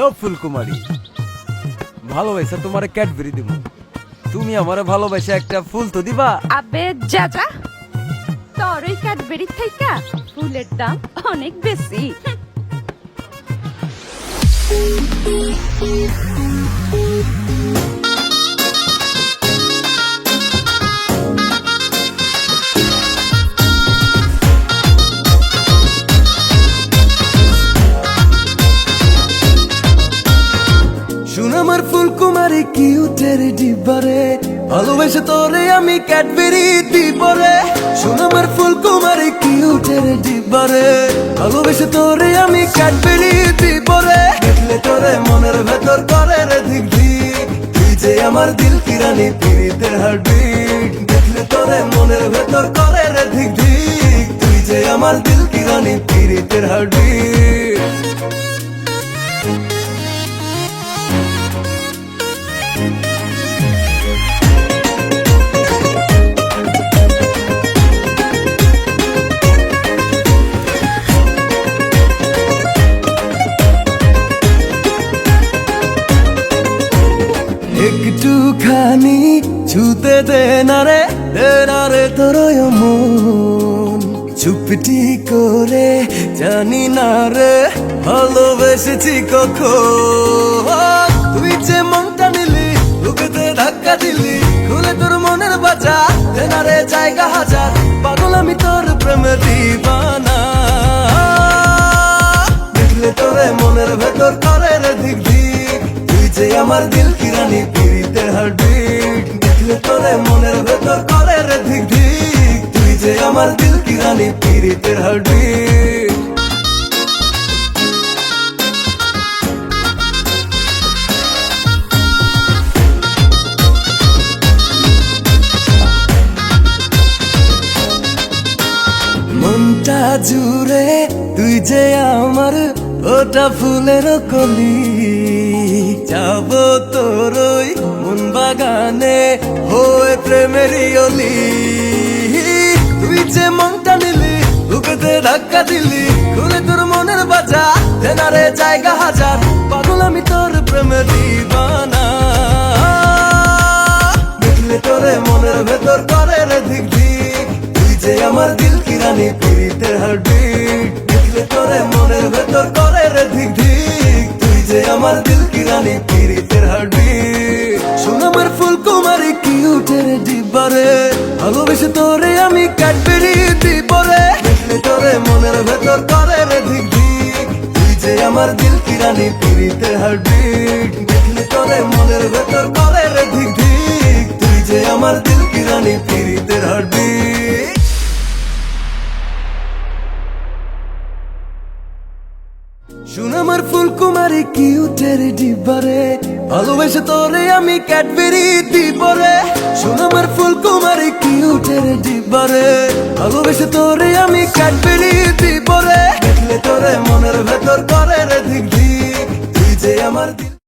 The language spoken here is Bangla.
হ্যালো ফুলকুমারী, ভালোবাসা তোমারে ক্যাডবেরি দিব। তুমি আমারে ভালোবাসা একটা ফুল তো দিবা। আবে যা যা, তোর ওই ক্যাডবেরি থেকে ফুলের দাম অনেক বেশি। শুন আমার ফুলকুমারী কিউটের ডিবারে, ভালোবাসা তোরে আমি ক্যাডবেরি দিব রে। শুন আমার ফুলকুমারী কিউটের ডিবারে, ভালোবাসা তোরে আমি ক্যাডবেরি দিব রে। দেখলে তোরে মনের ভেতর করে রে ধিক ধিক, তুই যে আমার দিল কি রানী পিরিতের হার্টবিট। দেখলে তোরে মনের ভেতর করে রে ধিক ধিক, তুই যে আমার দিল কি রানী পিরিতের হার্টবিট। একটুখানি ছুতে দে না রে তোর মন। চুপটি করে জানি না রে ভালোবেসেছি কখন। তুই যে মনটা নিলি, বুকেতে ধাক্কা দিলি, খুলে তোর মনের বাজা দে না রে জায়গা হাজার। পাগল আমি তোর প্রেমে দিবানা, দেখলে তোরে মনের ভেতর করে রে ধিক ধিক, তুই যে আমার দিল কি রানী পিরিতের হার্টবিট। দেখলে তোরে মনের ভেতর করে রে ধিক ধিক, তুই যে আমার দিল কি রানী পিরিতের হার্টবিট। মনটা জুড়ে তুই যে আমার ওটা ফুলের কলি। যাব তোর ওই মন বাগানে হয়ে প্রেমেরই অলি। তুই যে মনটা নিলি, বুকেতে ধাক্কা দিলি, খুলে তোর মনের বাজা দে না রে জায়গা হাজার। পাগল আমি তোর প্রেমে দিবানা, দেখলে তোরে মনের ভেতর করে রে ধিক ধিক, তুই যে আমার দিল কি রানী পিরিতের হার্টবিট। দেখলে তোরে মনের ভেতর করে রে ধিক ধিক, তুই যে আমার দিল কি রানী পিরিতের হার্টবিট। শোন আমার ফুলকুমারী কিউটের ডিবারে, ভালোবেসে তোরে আমি ক্যাডবেরি দিব রে। দেখলে তোরে মনের ভেতর করে রে ধিক ধিক, তুই যে আমার দিল কি রানী পিরিতের হার্টবিট। দেখলে তোরে মনের ভেতর করে রে ধিক ধিক, তুই যে আমার দিল কি রানী পিরিতের হার্টবিট। শুন আমার ফুলকুমারী কিউটের ডিবারে, ভালোবেসে তোরে আমি ক্যাডবেরি দিব রে। শুন আমার ফুলকুমারী কিউটের ডিবারে, ভালোবেসে তোরে আমি ক্যাডবেরি দিব রে। দেখলে তোরে মনের ভেতর করে রে ধিক ধিক, তুই যে আমার